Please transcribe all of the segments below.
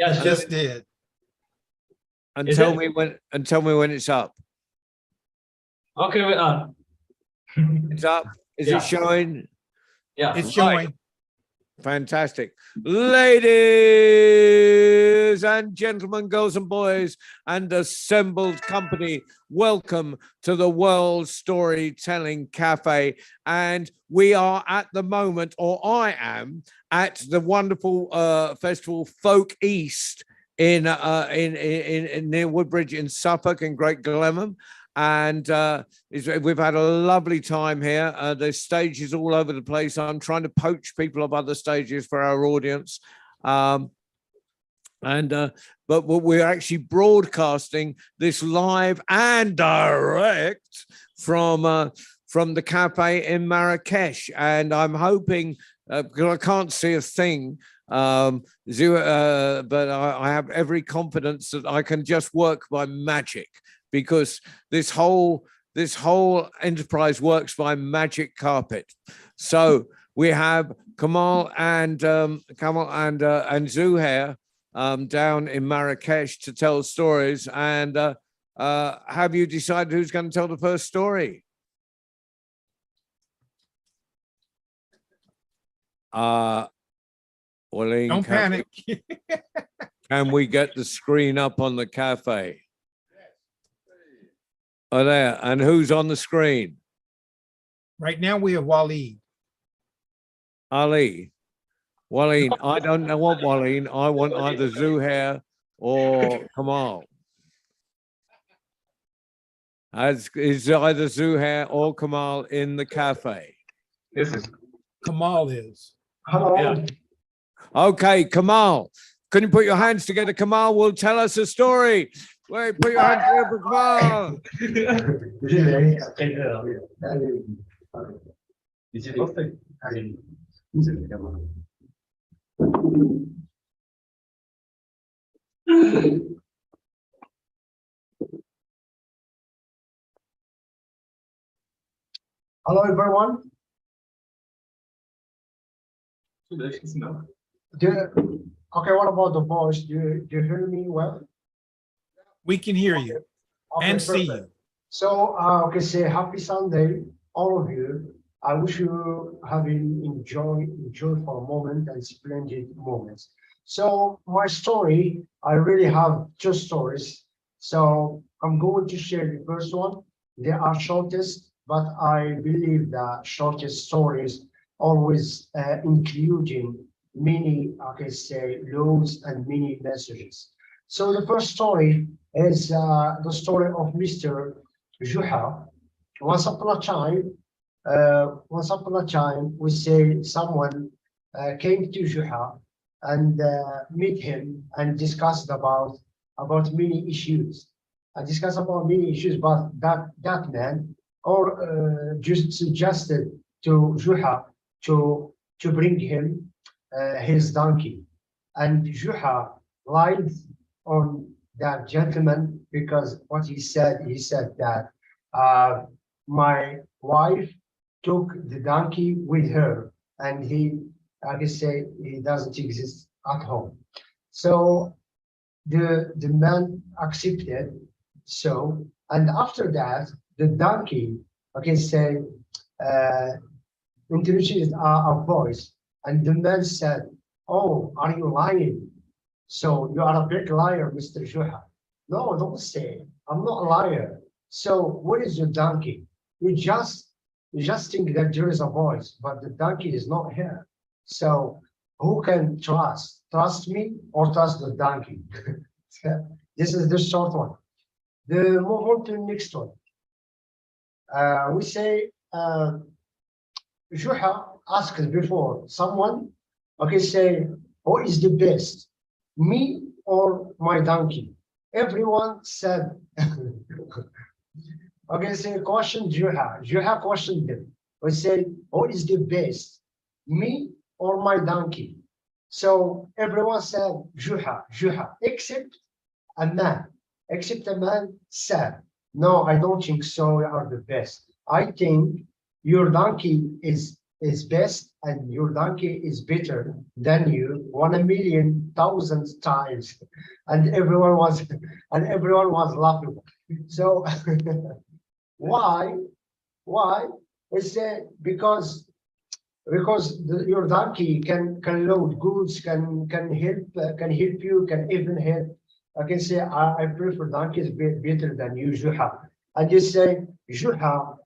Yeah, I just did. And Is tell it? me when it's up. Okay, wait, It's up. Is Yeah. it showing? yeah. It's showing. Fantastic. Ladies and gentlemen, girls and boys, and assembled company, welcome to the World Storytelling Cafe. And we are at the moment, or I am, at the wonderful festival Folk East in near Woodbridge in Suffolk in Great Glenham. And we've had a lovely time here. There's stages all over the place. I'm trying to poach people off other stages for our audience. But we're actually broadcasting this live and direct from the cafe in Marrakesh. And I'm hoping, because I can't see a thing, but I have every confidence that I can just work by magic, because this whole enterprise works by magic carpet. So we have Kamal and Zuhair down in Marrakesh to tell stories. And have you decided who's going to tell the first story? Waleed, Don't panic. can we get the screen up on the cafe? Oh, there. And who's on the screen? Right now we have Waleed. Ali. Waleed. I don't know what Waleed. I want either Zuhair or Kamal. Is either Zuhair or Kamal in the cafe? This is Kamal is. yeah. Okay, Kamal. Can you put your hands together? Kamal will tell us a story. Wait, put your hands together for Kamal. Hello, everyone. Okay, what about the voice? Do you hear me well? We can hear you Okay, and see perfect. you. So, okay, say happy Sunday, all of you. I wish you having enjoyful moment and splendid moments. So my story, I really have two stories. So I'm going to share the first one. They are shortest, but I believe the shortest stories always including many, okay, say laws and many messages. So the first story is the story of Mr. Juha. Once upon a time, we say someone came to Juha and meet him and discussed about many issues. But that man just suggested to Juha to bring him his donkey, and Juha lied on that gentleman, because what he said that my wife took the donkey with her, and I can say he doesn't exist at home. So the man accepted. So, and after that, the donkey, I can say, introduced a voice, and the man said, "Oh, are you lying? So you are a big liar, Mr. Juha." "No, don't say, I'm not a liar." "So what is your donkey?" You just think that there is a voice, but the donkey is not here. So who can trust? Trust me or trust the donkey? This is the short one. The move on to the next one. We say Juha asked before someone, okay, say, who is the best, me or my donkey? Everyone said, okay, say question Juha. Juha questioned them. We say, who is the best, me or my donkey? So everyone said Juha, except a man. Except a man said, "No, I don't think so. You are the best. I think your donkey is best, and your donkey is better than you 1,000,000 1,000 times, and everyone was laughing. So why? Why? It's because your donkey can load goods, can help you, can even help. I can say I prefer donkeys better than you, Juha. And you say Juha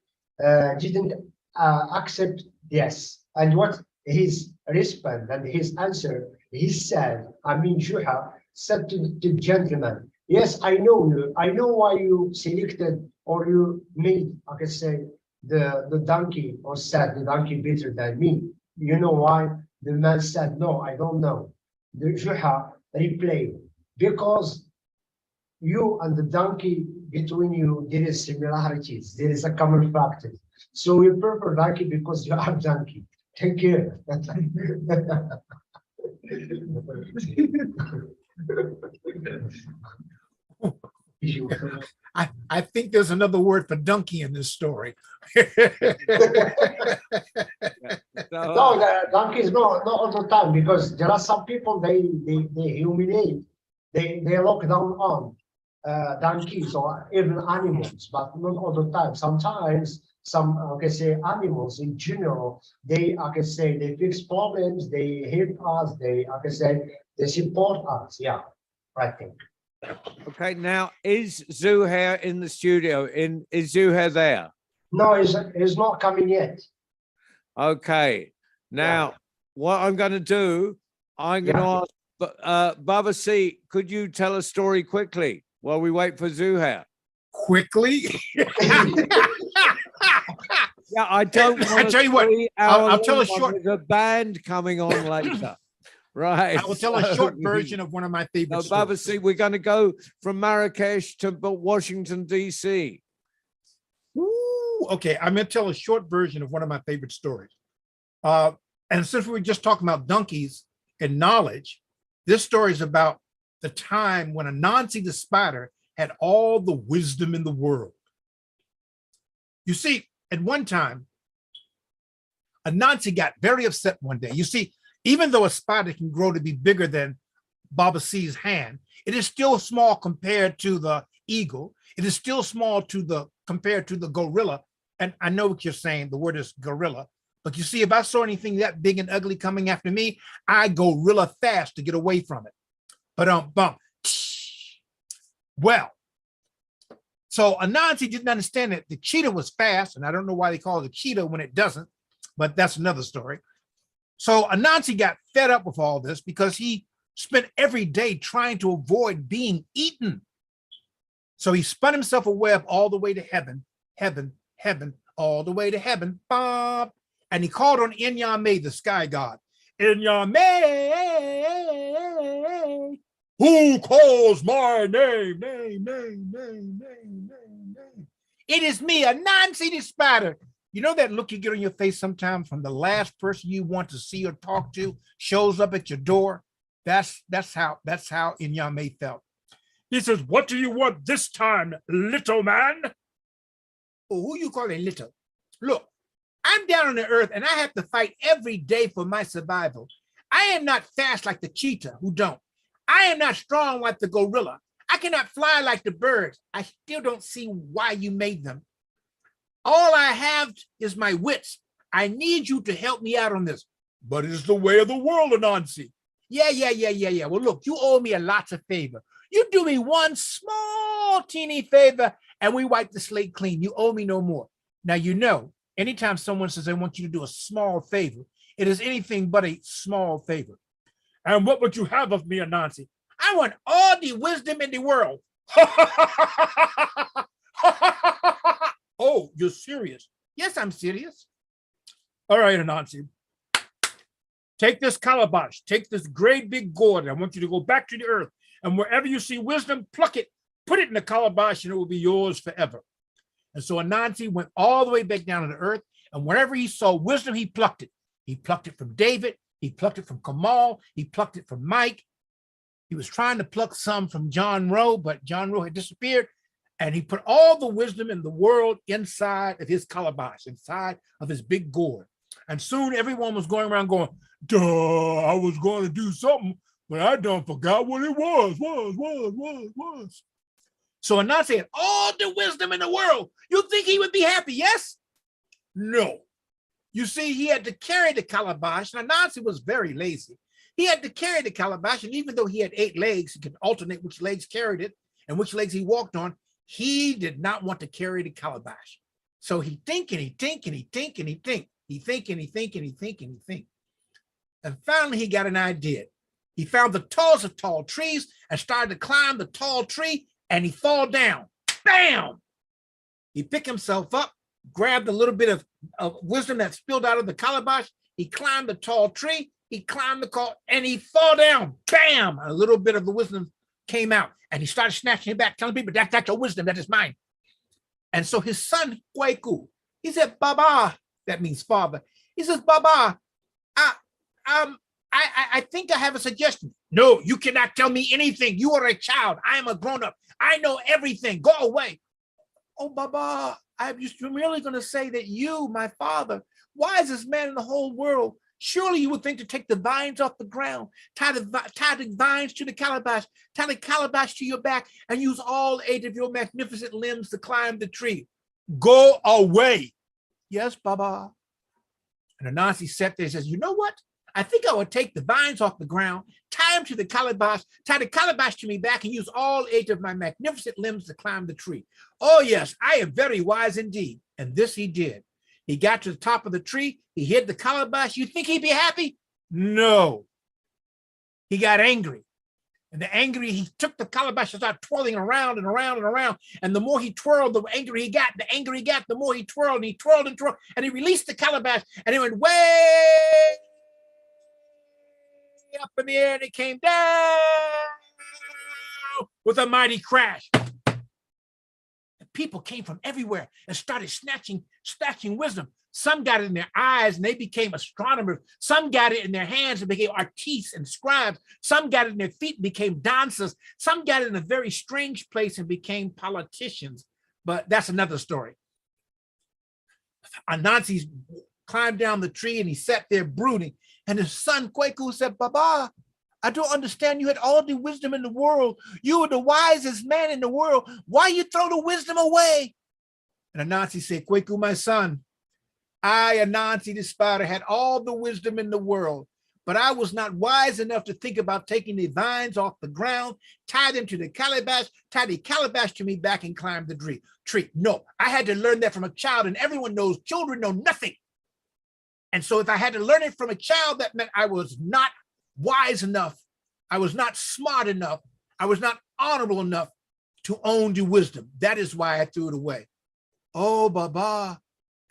didn't accept this, and what his response and his answer, he said, I mean Juha said to the gentleman, yes, I know you, I know why you selected or you made, I can say, the donkey, or said the donkey better than me. You know why? The man said, no, I don't know. The Juha replied, because you and the donkey, between you, there is similarities, there is a common factor. So you prefer donkey because you are donkey. Thank you. I think there's another word for donkey in this story. No, the donkeys not all the time, because there are some people they humiliate, they look down on donkeys or even animals, but not all the time. Sometimes some, I can say, animals in general, they, I can say, they fix problems, they help us, they, I can say, they support us. Yeah, I think. Okay, now is Zuhair in the studio? Is Zuhair there? No, it's not coming yet. Okay, now what I'm going to do, I'm going to ask Baba C, could you tell a story quickly while we wait for Zuhair? Quickly? Yeah, I don't want I tell you what, I'll tell a short. There's a band coming on later. Right. I will tell a short version of one of my favorite So, Baba stories. C, we're going to go from Marrakesh to Washington, D.C. Ooh, okay, I'm going to tell a short version of one of my favorite stories. And since we were just talking about donkeys and knowledge, this story is about the time when Anansi the spider had all the wisdom in the world. You see, at one time, Anansi got very upset one day. You see, even though a spider can grow to be bigger than Baba C's hand, it is still small compared to the eagle. It is still small compared to the gorilla. And I know what you're saying, the word is gorilla. But you see, if I saw anything that big and ugly coming after me, I go real fast to get away from it. But bump. Well, so Anansi didn't understand that the cheetah was fast, and I don't know why they call it a cheetah when it doesn't, but that's another story. So Anansi got fed up with all this because he spent every day trying to avoid being eaten. So he spun himself a web all the way to heaven, all the way to heaven, Bob. And he called on Inyame, the sky god. Inyame, who calls my name? Name. It is me, Anansi the spider. You know that look you get on your face sometimes from the last person you want to see or talk to shows up at your door? That's how Inyame felt. He says, what do you want this time, little man? Oh, who you calling little? Look, I'm down on the earth and I have to fight every day for my survival. I am not fast like the cheetah who don't. I am not strong like the gorilla. I cannot fly like the birds. I still don't see why you made them. All I have is my wits. I need you to help me out on this. But it's the way of the world, Anansi. Yeah. Well, look, you owe me a lots of favor. You do me one small teeny favor and we wipe the slate clean. You owe me no more. Now, you know, anytime someone says they want you to do a small favor, it is anything but a small favor. And what would you have of me, Anansi? I want all the wisdom in the world. Oh, you're serious? Yes, I'm serious. All right, Anansi. Take this calabash, take this great big gourd. I want you to go back to the earth. And wherever you see wisdom, pluck it, put it in the calabash, and it will be yours forever. And so Anansi went all the way back down to the earth. And wherever he saw wisdom, he plucked it. He plucked it from David. He plucked it from Kamal. He plucked it from Mike. He was trying to pluck some from John Rowe, but John Rowe had disappeared. And he put all the wisdom in the world inside of his calabash, inside of his big gourd. And soon everyone was going around going, duh, I was going to do something, but I don't forgot what it was. So Anansi had all the wisdom in the world. You think he would be happy? Yes? No. You see, he had to carry the calabash, and Anansi was very lazy. He had to carry the calabash, and even though he had 8 legs, he could alternate which legs carried it and which legs he walked on. He did not want to carry the calabash. So he think and he think and he think and he think. He think and he think and he think and he think. And finally he got an idea. He found the tallest of tall trees and started to climb the tall tree, and he fall down. Bam! He picked himself up, grabbed a little bit of wisdom that spilled out of the calabash. He climbed the tall tree. He climbed the call and he fall down. Bam! A little bit of the wisdom came out, and he started snatching it back, telling people, that's your wisdom, that is mine. And so his son, Kwaku, he said, Baba, that means father. He says, Baba, I think I have a suggestion. No, you cannot tell me anything. You are a child. I am a grown-up. I know everything. Go away. Oh, Baba, I'm just really going to say that you, my father, wisest man in the whole world, surely you would think to take the vines off the ground, tie the vines to the calabash, tie the calabash to your back, and use all 8 of your magnificent limbs to climb the tree. Go away. Yes, Baba. And Anansi sat there and says, you know what? I think I would take the vines off the ground, tie them to the calabash, tie the calabash to me back, and use all 8 of my magnificent limbs to climb the tree. Oh, yes, I am very wise indeed. And this he did. He got to the top of the tree. He hid the calabash. You think he'd be happy? No. He got angry. And the angry, he took the calabash and started twirling around and around and around. And the more he twirled, the angry he got. The angry he got, the more he twirled and he twirled and twirled. And he released the calabash and it went way up in the air, and it came down with a mighty crash. People came from everywhere and started snatching wisdom. Some got it in their eyes and they became astronomers. Some got it in their hands and became artistes and scribes. Some got it in their feet and became dancers. Some got it in a very strange place and became politicians. But that's another story. Anansi climbed down the tree and he sat there brooding. And his son Kwaku said, Baba, I don't understand. You had all the wisdom in the world. You were the wisest man in the world. Why you throw the wisdom away? And Anansi said, Kwaku, my son, I, Anansi the spider, had all the wisdom in the world, but I was not wise enough to think about taking the vines off the ground, tie them to the calabash, tie the calabash to me back and climb the tree. No, I had to learn that from a child, and everyone knows children know nothing. And so if I had to learn it from a child, that meant I was not wise enough. I was not smart enough. I was not honorable enough to own the wisdom. That is why I threw it away. Oh, Baba.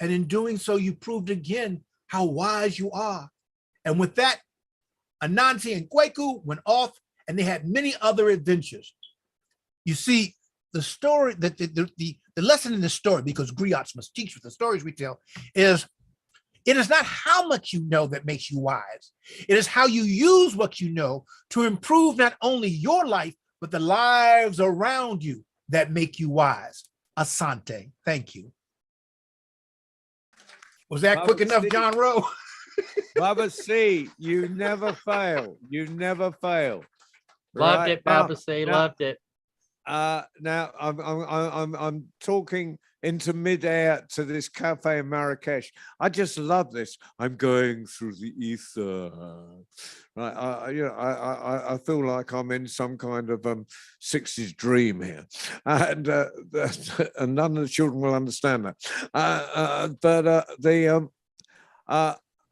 And in doing so, you proved again how wise you are. And with that, Anansi and Kwaku went off and they had many other adventures. You see, the story, the lesson in the story, because griots must teach with the stories we tell, is it is not how much you know that makes you wise. It is how you use what you know to improve not only your life, but the lives around you that make you wise. Asante. Thank you. Was that quick enough, John Rowe? Baba C, you never fail. You never fail. Loved Right? it, Baba C. Loved it. Now I'm talking into midair to this cafe in Marrakesh. I just love this. I'm going through the ether. Right, I feel like I'm in some kind of 60s dream here, and and none of the children will understand that.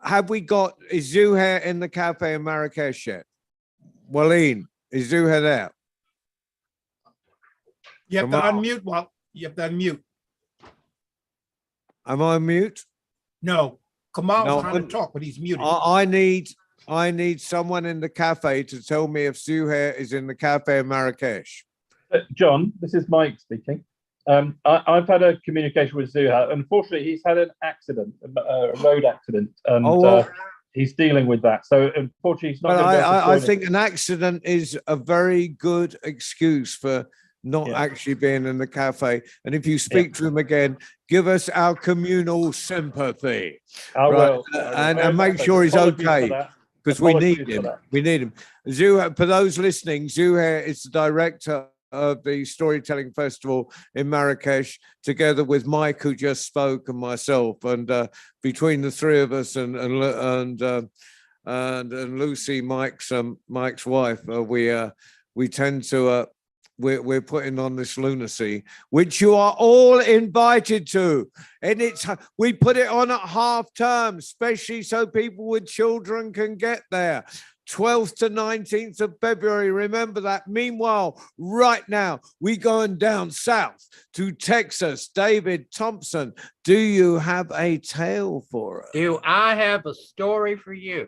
Have we got, is Zuhair in the cafe in Marrakesh yet? Walleen, is Zuhair there? You have to Kamal. unmute. Well, you have to unmute. Am I on mute? No, Kamal's No, trying to talk, but he's muted. I need someone in the cafe to tell me if Zuhair is in the cafe in Marrakesh. John, this is Mike speaking. I've had a communication with Zuhair. Unfortunately, he's had an accident, a road accident, and he's dealing with that. So unfortunately, he's not. But going to be able to I join think an accident is a very good excuse for not actually being in the cafe. And if you speak to him again, give us our communal sympathy. I will. And make sure he's Apologies for okay. that. because we Apologies need for him. that. We need him. Zuhair, for those listening, Zuhair is the director of the Storytelling Festival in Marrakesh, together with Mike, who just spoke, and myself. And between the three of us and Lucy, Mike's wife, we tend to we're putting on this lunacy, which you are all invited to, and we put it on at half term, especially so people with children can get there. 12th to 19th of February. Remember that. Meanwhile, right now, we going down south to Texas. David Thompson, do you have a tale for us? Do I have a story for you?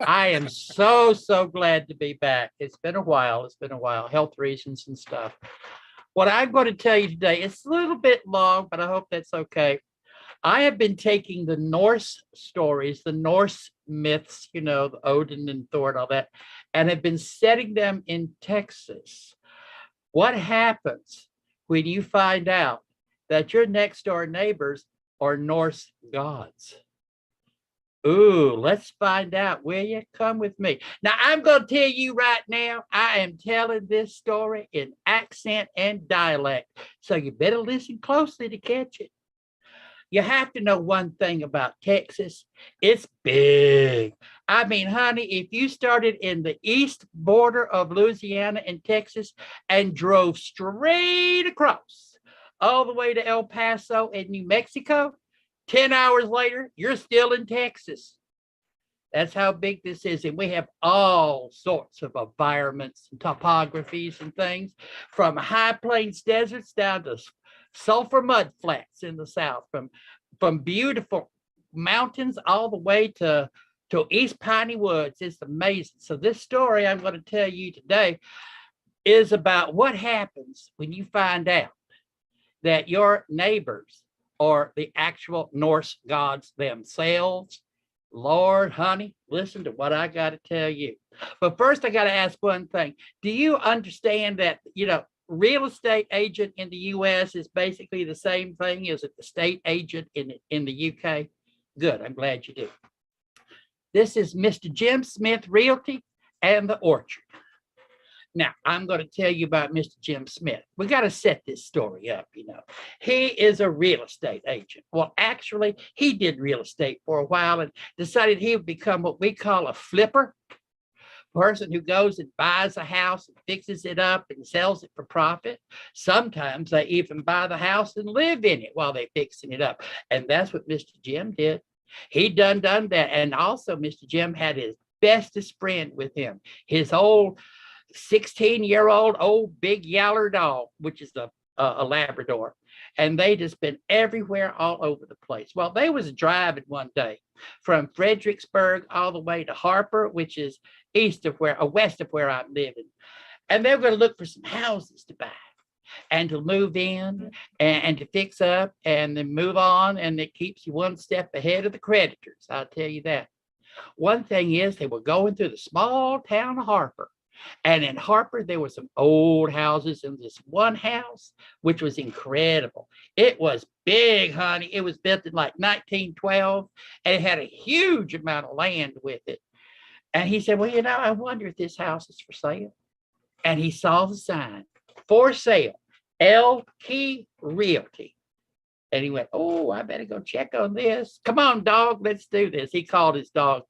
I am so glad to be back. It's been a while. Health reasons and stuff. What I'm going to tell you today, it's a little bit long, but I hope that's okay. I have been taking the Norse stories, the Norse myths, you know, the Odin and Thor and all that, and have been setting them in Texas. What happens when you find out that your next door neighbors are Norse gods? Ooh, let's find out. Will you come with me? Now, I'm going to tell you right now, I am telling this story in accent and dialect, so you better listen closely to catch it. You have to know one thing about Texas. It's big. I mean, honey, if you started in the east border of Louisiana and Texas and drove straight across all the way to El Paso in New Mexico, 10 hours later, you're still in Texas. That's how big this is. And we have all sorts of environments and topographies and things, from high plains deserts down to sulfur mud flats in the south, from beautiful mountains all the way to East Piney Woods. It's amazing. So this story I'm going to tell you today is about what happens when you find out that your neighbors are the actual Norse gods themselves. Lord, honey, listen to what I got to tell you. But first, I got to ask one thing. Do you understand that, you know, real estate agent in the U.S. is basically the same thing as the state agent in the UK? Good, I'm glad you do. This is Mr. Jim Smith Realty and the Orchard. Now, I'm going to tell you about Mr. Jim Smith. We got to set this story up, you know. He is a real estate agent. Well, actually, he did real estate for a while and decided he would become what we call a flipper. Person who goes and buys a house and fixes it up and sells it for profit. Sometimes they even buy the house and live in it while they're fixing it up. And that's what Mr. Jim did. He done that. And also Mr. Jim had his bestest friend with him, his old 16-year-old old big yaller dog, which is a Labrador. And they just been everywhere all over the place. Well, they was driving one day from Fredericksburg all the way to Harper, which is west of where I'm living. And they were going to look for some houses to buy and to move in and to fix up and then move on. And it keeps you one step ahead of the creditors. I'll tell you that. One thing is they were going through the small town of Harper. And in Harper, there were some old houses, and this one house, which was incredible. It was big, honey. It was built in like 1912, and it had a huge amount of land with it. And he said, well, you know, I wonder if this house is for sale. And he saw the sign, for sale, L-Key Realty. And he went, oh, I better go check on this. Come on, dog, let's do this. He called his dog.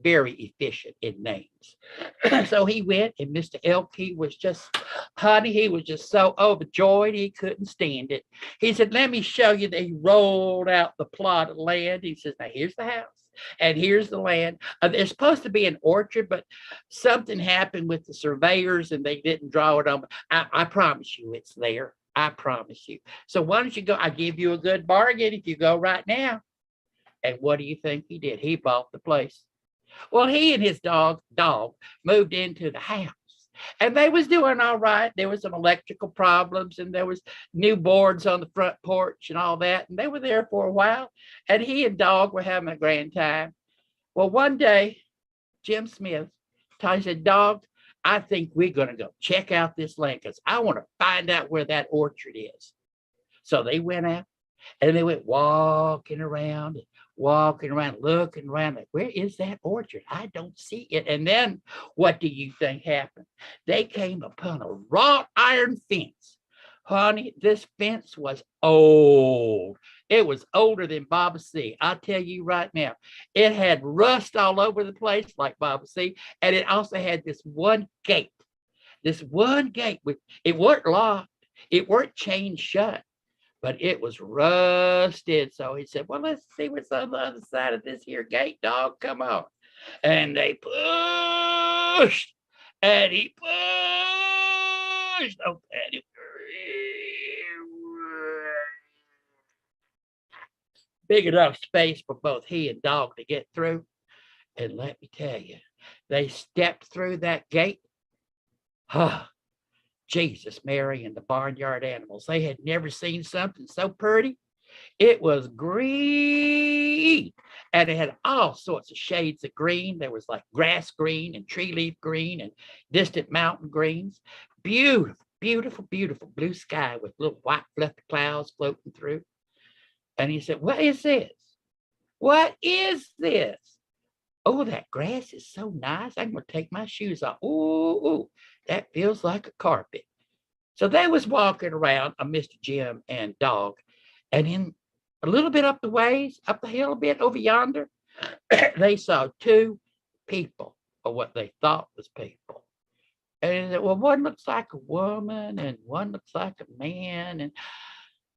Very efficient in names. So he went, and Mr. Elkey was just, honey, he was just so overjoyed he couldn't stand it. He said, let me show you. That he rolled out the plot of land. He says, now here's the house and here's the land. There's supposed to be an orchard, but something happened with the surveyors and they didn't draw it on. I promise you it's there. I promise you. So why don't you go? I give you a good bargain if you go right now. And what do you think he did? He bought the place. Well, he and his dog moved into the house, and they was doing all right. There was some electrical problems, and there was new boards on the front porch and all that, and they were there for a while, and he and dog were having a grand time. Well, one day, Jim Smith said, dog, I think we're going to go check out this land because I want to find out where that orchard is. So they went out, and they went walking around walking around, looking around, like, where is that orchard? I don't see it. And then what do you think happened? They came upon a wrought iron fence. Honey, this fence was old. It was older than Baba C. I'll tell you right now, it had rust all over the place like Baba C. And it also had this one gate. This one gate, it weren't locked, it weren't chained shut, but it was rusted. So he said, well, let's see what's on the other side of this here gate, dog. Come on. And they pushed, and he pushed. Oh, and it, big enough space for both he and dog to get through. And let me tell you, they stepped through that gate. Ah, Jesus, Mary, and the barnyard animals. They had never seen something so pretty. It was green, and it had all sorts of shades of green. There was like grass green and tree leaf green and distant mountain greens. Beautiful, beautiful, beautiful blue sky with little white fluffy clouds floating through. And he said, what is this? What is this? Oh, that grass is so nice. I'm going to take my shoes off. Ooh, that feels like a carpet. So they was walking around, Mr. Jim and dog. And in a little bit up the ways, up the hill a bit over yonder, they saw two people, or what they thought was people. And they said, well, one looks like a woman and one looks like a man. And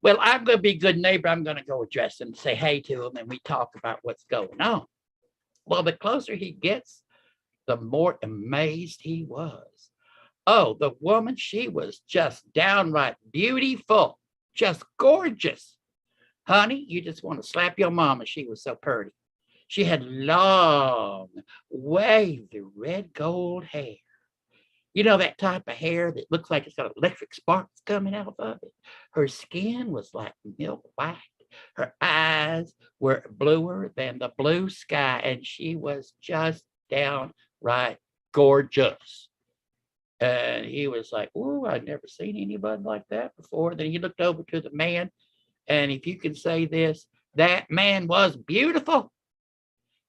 well, I'm going to be a good neighbor. I'm going to go address them, say hey to them, and we talk about what's going on. Well, the closer he gets, the more amazed he was. Oh, the woman, she was just downright beautiful, just gorgeous. Honey, you just want to slap your mama. She was so pretty. She had long, wavy red gold hair. You know, that type of hair that looks like it's got electric sparks coming out of it. Her skin was like milk white. Her eyes were bluer than the blue sky, and she was just downright gorgeous. And he was like, oh, I'd never seen anybody like that before. Then he looked over to the man, and if you can say this, that man was beautiful.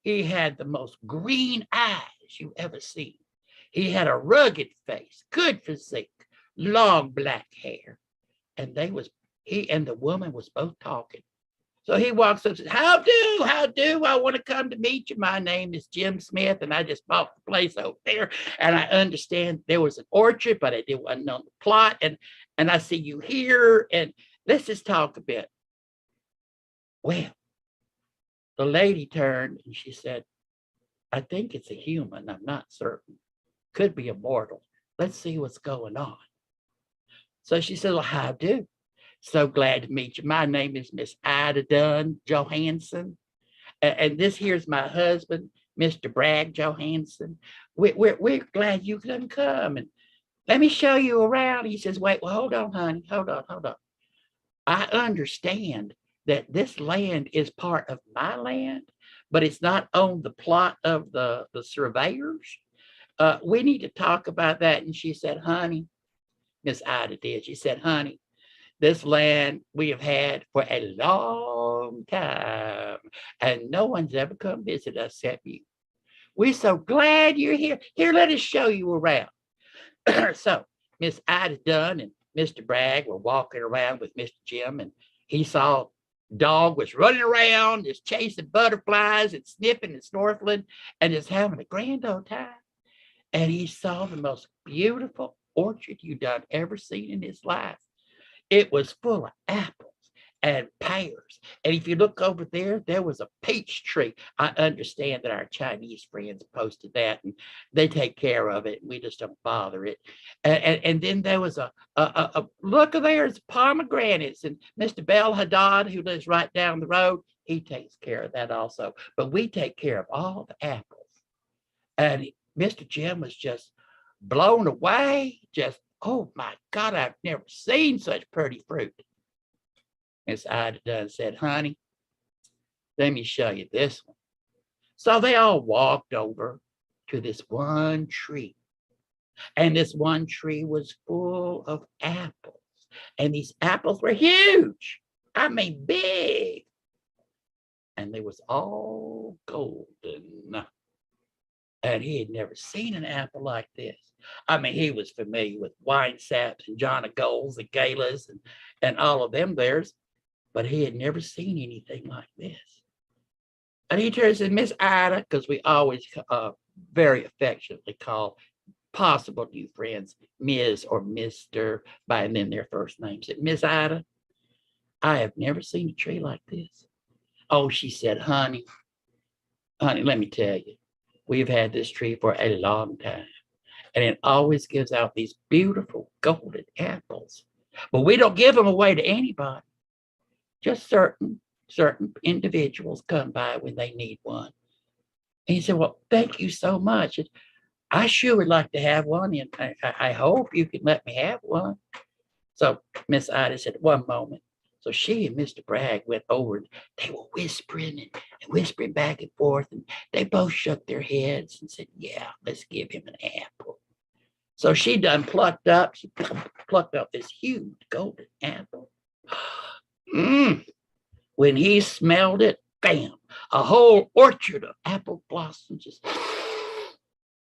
He had the most green eyes you ever seen. He had a rugged face, good physique, long black hair. And he and the woman was both talking. So he walks up and says, how do, I want to come to meet you. My name is Jim Smith, and I just bought the place over there. And I understand there was an orchard, but I didn't know the plot. And I see you here, and let's just talk a bit. Well, the lady turned and she said, I think it's a human. I'm not certain. Could be a mortal. Let's see what's going on. So she said, well, how do? So glad to meet you. My name is Miss Ida Dunn Johansson. And this here's my husband, Mr. Bragg Johansson. We're glad you can come. And let me show you around. He says, wait, well, hold on, honey. Hold on. I understand that this land is part of my land, but it's not on the plot of the surveyors. We need to talk about that. And she said, honey, Miss Ida did. She said, honey, this land we have had for a long time, and no one's ever come visit us except you. We're so glad you're here. Here, let us show you around. So Miss Ida Dunn and Mr. Bragg were walking around with Mr. Jim, and he saw dog was running around, just chasing butterflies and sniffing and snorkeling and just having a grand old time. And he saw the most beautiful orchard you'd ever seen in his life. It was full of apples and pears. And if you look over there, there was a peach tree. I understand that our Chinese friends posted that, and they take care of it, and we just don't bother it. And then there was a look, there's pomegranates, and Mr. Bell Haddad, who lives right down the road, he takes care of that also. But we take care of all the apples. And Mr. Jim was just blown away, just, oh my God, I've never seen such pretty fruit. Miss Ida Dunn said, honey, let me show you this one. So they all walked over to this one tree. And this one tree was full of apples. And these apples were huge. I mean, big. and they was all golden. And he had never seen an apple like this. I mean, he was familiar with wine saps and John of Golds and Galas and all of them theirs, but he had never seen anything like this. And he turns to Miss Ida, because we always very affectionately call possible new friends Ms. or Mr. by and then their first names. Said, Miss Ida, I have never seen a tree like this. Oh, she said, honey, let me tell you, we've had this tree for a long time, and it always gives out these beautiful golden apples. But we don't give them away to anybody. Just certain individuals come by when they need one. And he said, well, thank you so much. I sure would like to have one, and I hope you can let me have one. So Miss Ida said, one moment. So she and Mr. Bragg went over, and they were whispering and whispering back and forth, and they both shook their heads and said, yeah, let's give him an apple. So she done plucked up this huge golden apple. When he smelled it, bam, a whole orchard of apple blossoms just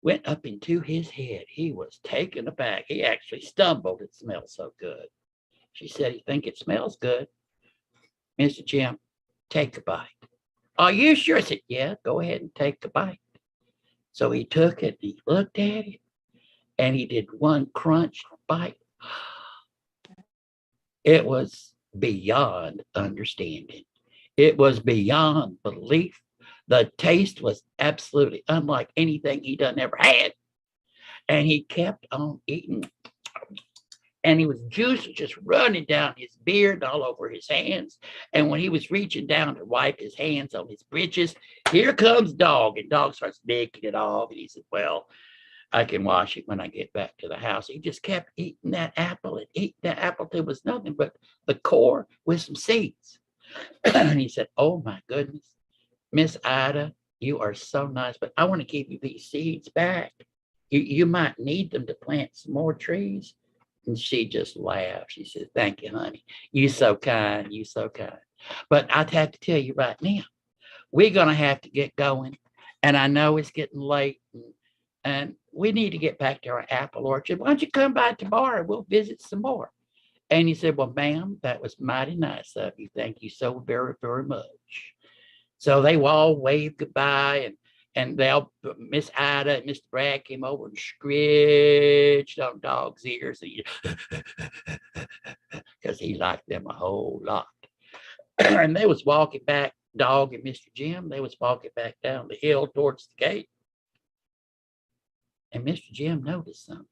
went up into his head. He was taken aback. He actually stumbled. It smelled so good. She said, you think it smells good? Mr. Jim, take a bite. Are you sure? I said, yeah, go ahead and take a bite. So he took it, he looked at it, and he did one crunch bite. It was beyond understanding. It was beyond belief. The taste was absolutely unlike anything he done ever had. And he kept on eating. And he was juice just running down his beard, all over his hands. And when he was reaching down to wipe his hands on his breeches, here comes Dog. And Dog starts licking it off. And he said, well, I can wash it when I get back to the house. He just kept eating that apple and eating that apple. There was nothing but the core with some seeds. And he said, oh my goodness, Miss Ida, you are so nice, but I want to give you these seeds back. You might need them to plant some more trees. And she just laughed. She said, thank you, honey. You so kind. You so kind. But I have to tell you right now, we're going to have to get going. And I know it's getting late. And we need to get back to our apple orchard. Why don't you come by tomorrow? We'll visit some more. And he said, well, ma'am, that was mighty nice of you. Thank you so very, very much. So they all waved goodbye, and Miss Ida and Mr. Bragg came over and scritched on Dog's ears because he liked them a whole lot. And they was walking back, Dog and Mr. Jim, they was walking back down the hill towards the gate. And Mr. Jim noticed something.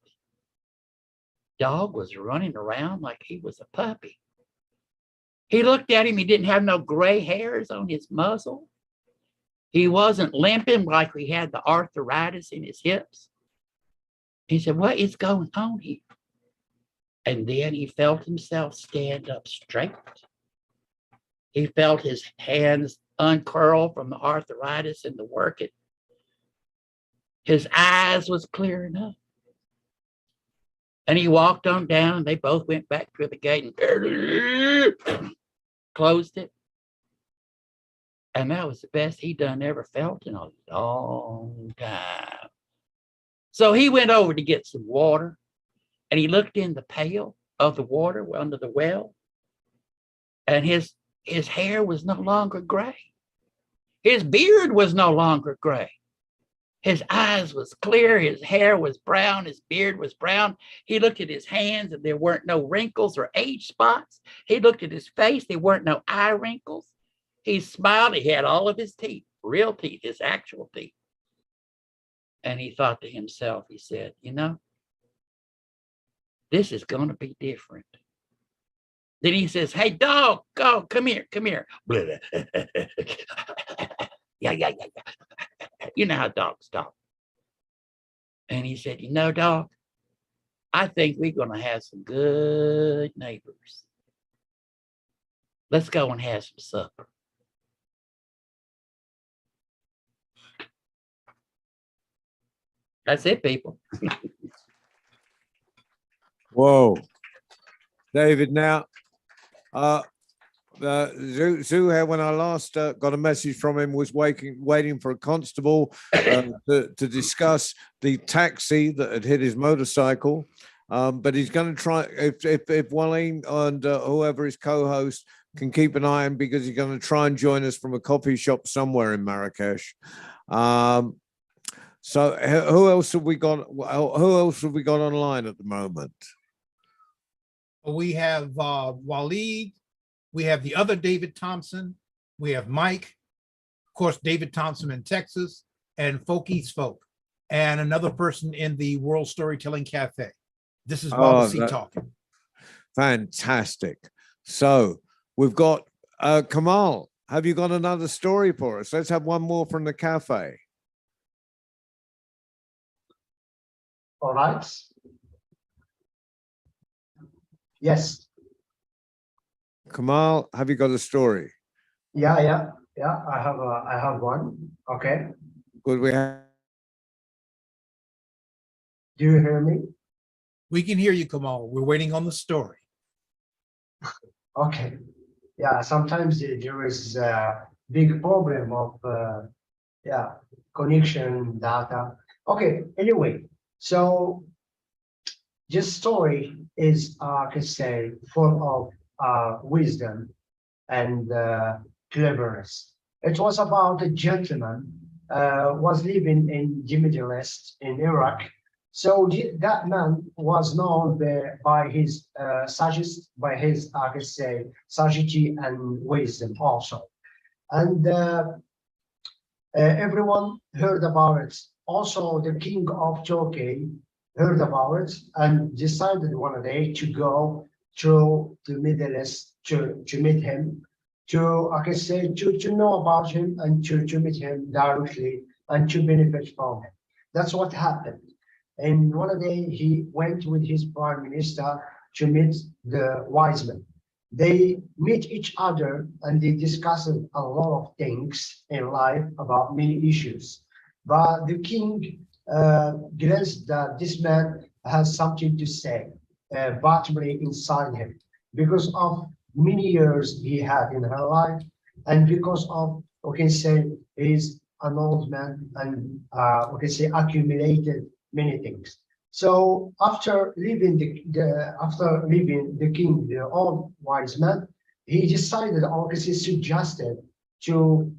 Dog was running around like he was a puppy. He looked at him. He didn't have no gray hairs on his muzzle. He wasn't limping like he had the arthritis in his hips. He said, what is going on here? And then he felt himself stand up straight. He felt his hands uncurl from the arthritis and the working. His eyes was clearing up. And he walked on down, and they both went back to the gate and closed it. And that was the best he done ever felt in a long time. So he went over to get some water, and he looked in the pail of the water under the well, and his hair was no longer gray. His beard was no longer gray. His eyes was clear, his hair was brown, his beard was brown. He looked at his hands and there weren't no wrinkles or age spots. He looked at his face, there weren't no eye wrinkles. He smiled, he had all of his teeth, real teeth, his actual teeth. And he thought to himself, he said, you know, this is going to be different. Then he says, hey, Dog, go, come here. Yeah. You know how dogs talk. And he said, you know, Dog, I think we're going to have some good neighbors. Let's go and have some supper. That's it, people. Whoa. David, now, Zuhair, when I last got a message from him, was waiting for a constable to discuss the taxi that had hit his motorcycle. But he's going to try, if Waleem and whoever his co-host can keep an eye on, because he's going to try and join us from a coffee shop somewhere in Marrakesh. So who else have we got? Who else have we got online at the moment? We have Waleed. We have the other David Thompson. We have Mike, of course, David Thompson in Texas, and Folkies Folk, and another person in the World Storytelling Cafe. This is Baba C talking. Fantastic. So we've got Kamal. Have you got another story for us? Let's have one more from the cafe. All right. Yes. Kamal, have you got a story? Yeah. I have one. Okay. Good. We have. Do you hear me? We can hear you, Kamal. We're waiting on the story. Okay. Yeah. Sometimes there is a big problem of connection data. Okay. Anyway, so this story is I can say full of wisdom and cleverness. It was about a gentleman was living in the Middle East in Iraq. So that man was known by his I can say sagacity and wisdom also, and everyone heard about it. Also, the king of Turkey heard about it and decided one day to go to the Middle East to meet him, I can say to know about him and to meet him directly and to benefit from him. That's what happened. And one day he went with his prime minister to meet the wise men. They meet each other and they discussed a lot of things in life about many issues. But the king glanced that this man has something to say, battery inside him, because of many years he had in her life, and because of, we can say, he's an old man and we can say accumulated many things. So after leaving the king, the old wise man, he decided, or he suggested to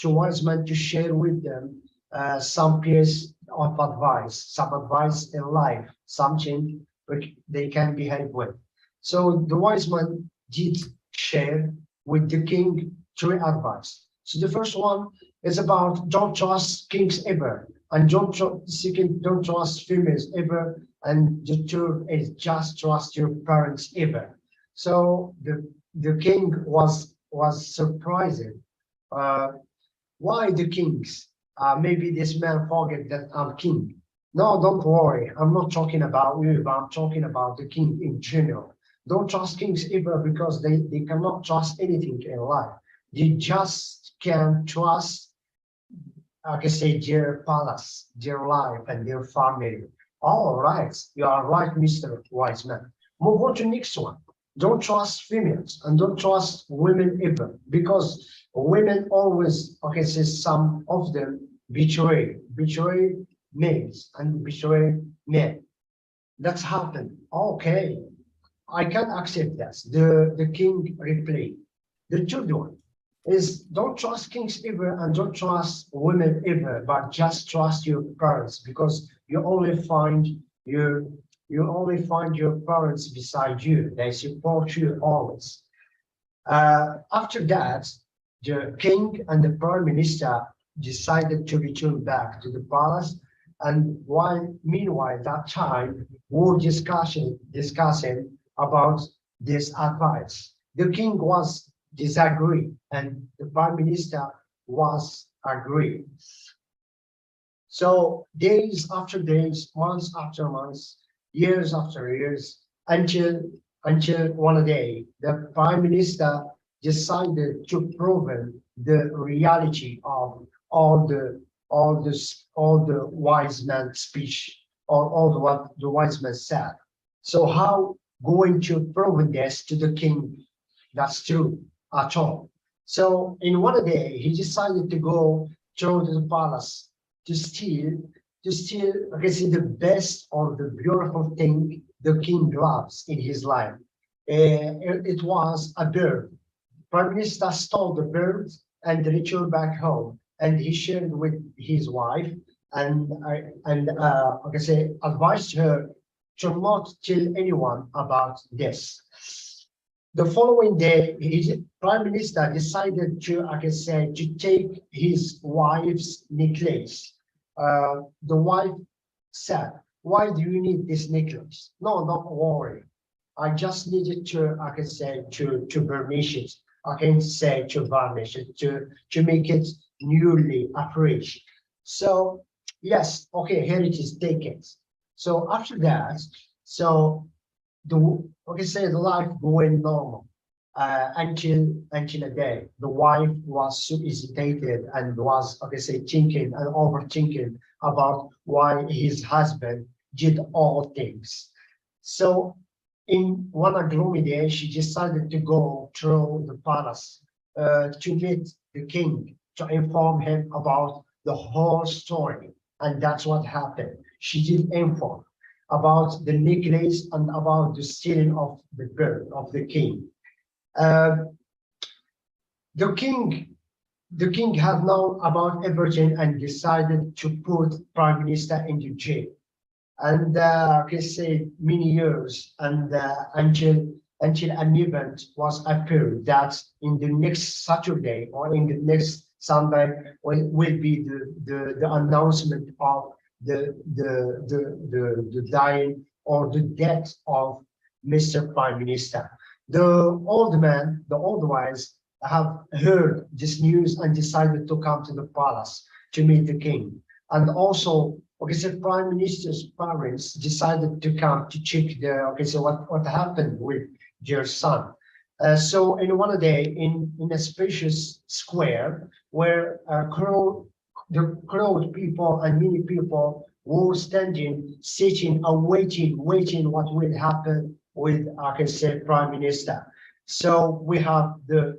wise men to share with them some piece of advice, some advice in life, something which they can behave with. So the wise man did share with the king 3 advice. So the first one is about don't trust kings ever, and don't trust females ever, and the third is just trust your parents ever. So the king was surprised. Why the kings? Maybe this man forget that I'm king. No, don't worry. I'm not talking about you, but I'm talking about the king in general. Don't trust kings ever, because they cannot trust anything in life. They just can trust, I can say, their palace, their life, and their family. All right, you are right, Mr. Wise Man. Move on to the next one. Don't trust females and don't trust women ever, because women always, okay, say some of them betray males and betray men. That's happened. Okay, I can accept that. The king replied. The third one is don't trust kings ever and don't trust women ever, but just trust your parents, because you only find your parents beside you. They support you always. After that, the king and the prime minister decided to return back to the palace, and meanwhile that time were discussing about this advice. The king was disagree and the prime minister was agree. So days after days, months after months, years after years, until one day the prime minister decided to prove the reality of all the wise man's speech, or all what the wise man said. So how going to prove this to the king? That's true. at all. So in one day, he decided to go to the palace to steal, I can say, the best or the beautiful thing the king loves in his life. It was a bird. Prime Minister stole the bird and returned back home, and he shared with his wife, and like I say, advised her to not tell anyone about this. The following day, his prime minister decided to, like I say, to take his wife's necklace. The wife said, "Why do you need this necklace?" "No, don't worry. I just needed to, I can say, to burnish it. I can say to varnish it, to make it newly afresh." So yes, okay, here it is, take it. So after that, so the, like I say, the life going normal until a day. The wife was so hesitated and was, like I say, thinking and overthinking about why his husband did all things. So in one gloomy day, she decided to go through the palace to meet the king, to inform him about the whole story. And that's what happened. She did inform about the necklace and about the stealing of the bird of the king. The king had known about everything and decided to put prime minister into jail. And I can say many years, and until an event was appeared that in the next Saturday or in the next Sunday will be the announcement of the dying or the death of Mr. Prime Minister. The old ones have heard this news and decided to come to the palace to meet the king. And also, okay, so Prime Minister's parents decided to come to check what happened with their son. So in one day, in a spacious square where the crowd people and many people were standing, sitting, and waiting what will happen with, I can say, Prime Minister. So we have the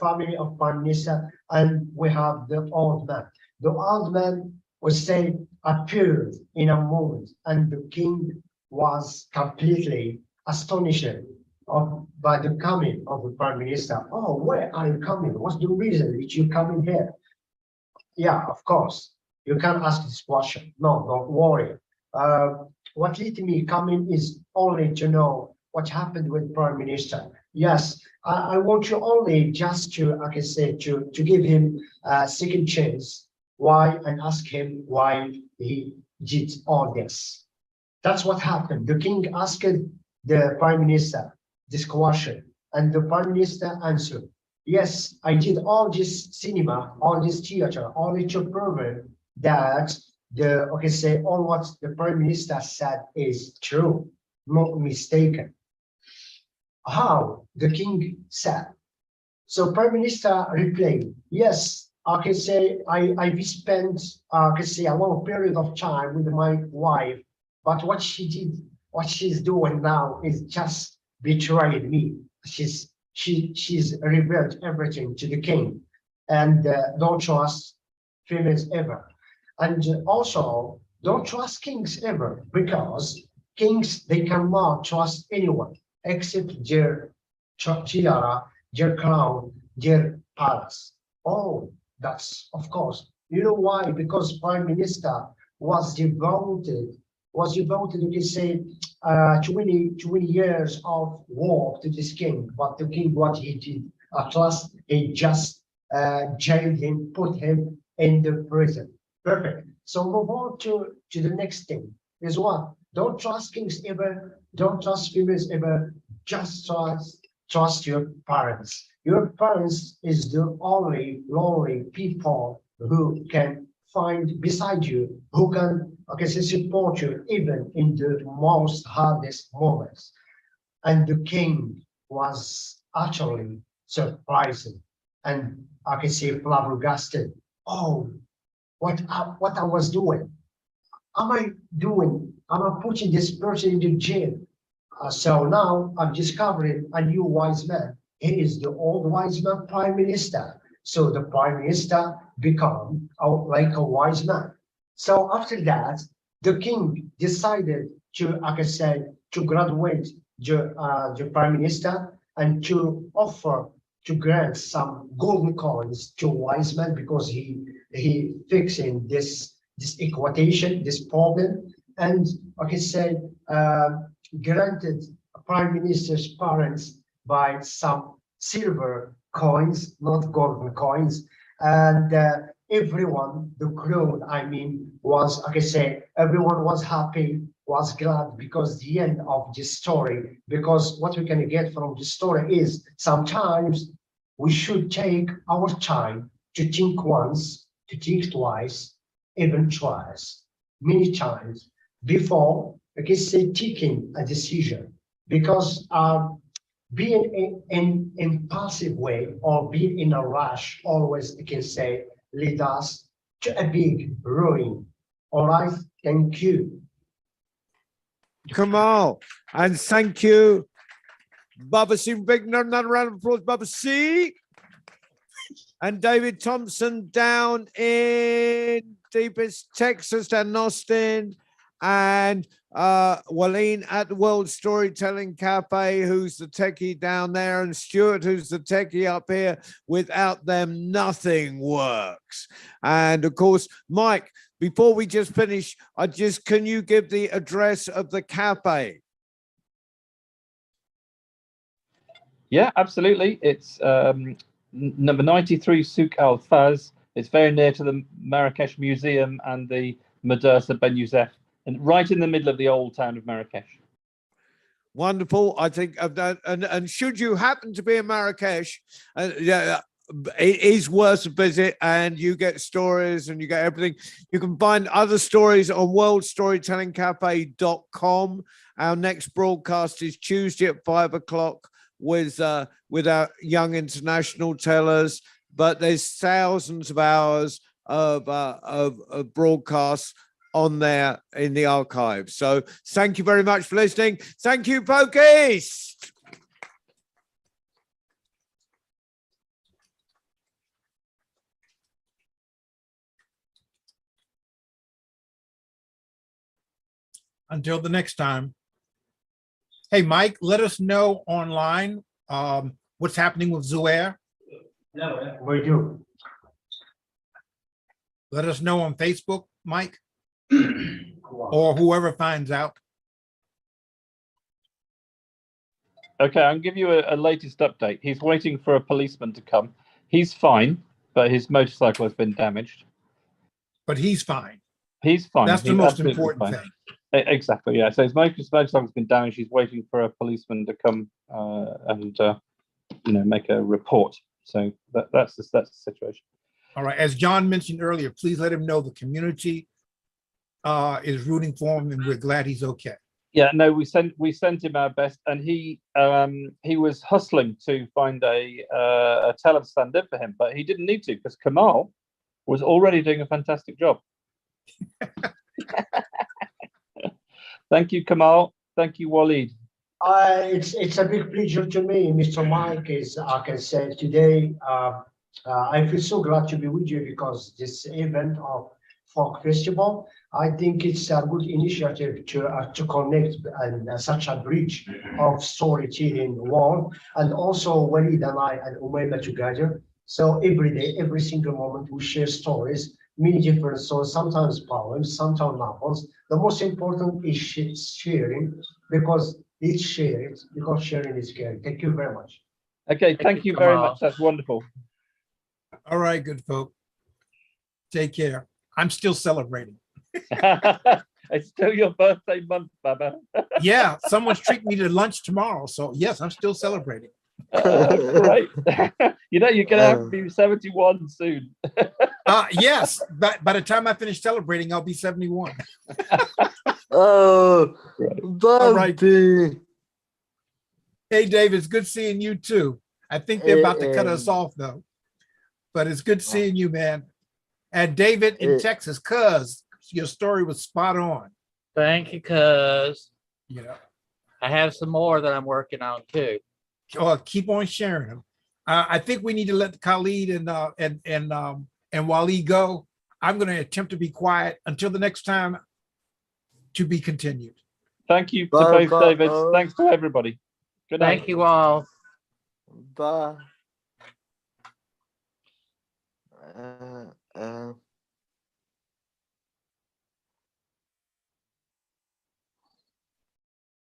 family of Prime Minister and we have the old man. The old man was saying appeared in a moment, and the king was completely astonished by the coming of the Prime Minister. "Oh, where are you coming? What's the reason that you coming here?" "Yeah, of course. You can ask this question. No, don't worry. What led me coming is only to know what happened with Prime Minister. Yes, I want you only just to, like I say, to give him a second chance. Why? And ask him why he did all this." That's what happened. The king asked the Prime Minister this question, and the Prime Minister answered, "Yes, I did all this cinema, all this theater, only to prove that all what the Prime Minister said is true, not mistaken." How? The king said. So Prime Minister replied, "Yes, I can say I've spent a long period of time with my wife, but what she's doing now is just betrayed me. She's revealed everything to the king, and don't trust females ever. And also don't trust kings ever, because kings, they cannot trust anyone except their tiara, their crown, their palace." Oh, that's of course. You know why? Because Prime Minister was devoted, you can say, 20 years of war to this king. But the king, what he did, at last, he just jailed him, put him in the prison. Perfect. So move on to the next thing. Is what? Don't trust kings ever. Don't trust females ever. Just trust your parents. Your parents is the only lonely people who can find beside you, who can support you even in the most hardest moments. And the king was utterly surprised and I can say flabbergasted. Oh, what I was doing? Am I putting this person into jail? So now I'm discovering a new wise man. he is the old wise man prime minister. So the prime minister become like a wise man. So after that, the king decided to, like I said, to graduate the prime minister and to offer to grant some golden coins to wise man because he fixing this equation, this problem, and like I said, granted prime minister's parents by some silver coins, not golden coins, and everyone, the crowd, I mean, was, like I say, everyone was happy, was glad because the end of this story, because what we can get from the story is sometimes we should take our time to think once, to think twice, even twice, many times before, like I say, taking a decision, because being in impulsive way or being in a rush always, I can say, lead us to a big ruin. All right, thank you. Kamal, and thank you, Bubba C. Big another round of applause, Bubba C. And David Thompson down in deepest Texas, down in Austin, and Waleed at the World Storytelling Cafe, who's the techie down there, and Stuart, who's the techie up here. Without them, nothing works. And of course, Mike, before we just finish, can you give the address of the cafe? Yeah, absolutely. It's number 93 Souk Al Faz. It's very near to the Marrakesh Museum and the Madrasa Ben Youssef, and right in the middle of the old town of Marrakesh. Wonderful. I think of that. And should you happen to be in Marrakesh, yeah, it is worth a visit, and you get stories and you get everything. You can find other stories on worldstorytellingcafe.com. Our next broadcast is Tuesday at 5 o'clock with our young international tellers, but there's thousands of hours of broadcasts on there in the archive. So thank you very much for listening. Thank you, Pokies. Until the next time. Hey, Mike, let us know online what's happening with Zuair. We do. Let us know on Facebook, Mike, or whoever finds out. Okay, I'll give you a latest update. He's waiting for a policeman to come. He's fine, but his motorcycle has been damaged. But he's fine. He's fine. That's the He's most absolutely important fine. thing. Exactly, yeah. So his motorcycle's been damaged. He's waiting for a policeman to come and make a report. So that's the situation. All right. As John mentioned earlier, please let him know the community is rooting for him, and we're glad he's okay. Yeah, no, we sent him our best, and he was hustling to find a teller to stand in for him, but he didn't need to because Kamal was already doing a fantastic job. Thank you, Kamal. Thank you, Waleed. It's a big pleasure to me, Mr. Mike. Is I can say today. I feel so glad to be with you because this event of Folk Festival, I think it's a good initiative to connect and such a bridge of storytelling world, and also Waleed and I and Umayla together. So every day, every single moment, we share stories, many different stories, sometimes poems, sometimes novels. The most important is sharing, because it's shared, because sharing is caring. Thank you very much. Okay, thank you very much. That's wonderful. All right, good folk. Take care. I'm still celebrating. It's still your birthday month, Baba. Yeah, someone's treating me to lunch tomorrow. So yes, I'm still celebrating. Right. You're gonna have to be 71 soon. Yes, but by the time I finish celebrating, I'll be 71. Oh, All right. Bobby. Hey, Dave, it's good seeing you too. I think they're about to cut us off though, but it's good seeing you, man. And David in Texas, cuz your story was spot on. Thank you, cuz. You know, I have some more that I'm working on too. keep on sharing them. I think we need to let Khalid and Waleed go. I'm going to attempt to be quiet until the next time. To be continued. Thank you to both Davids. Thanks to everybody. Good night. Thank you all. Bye.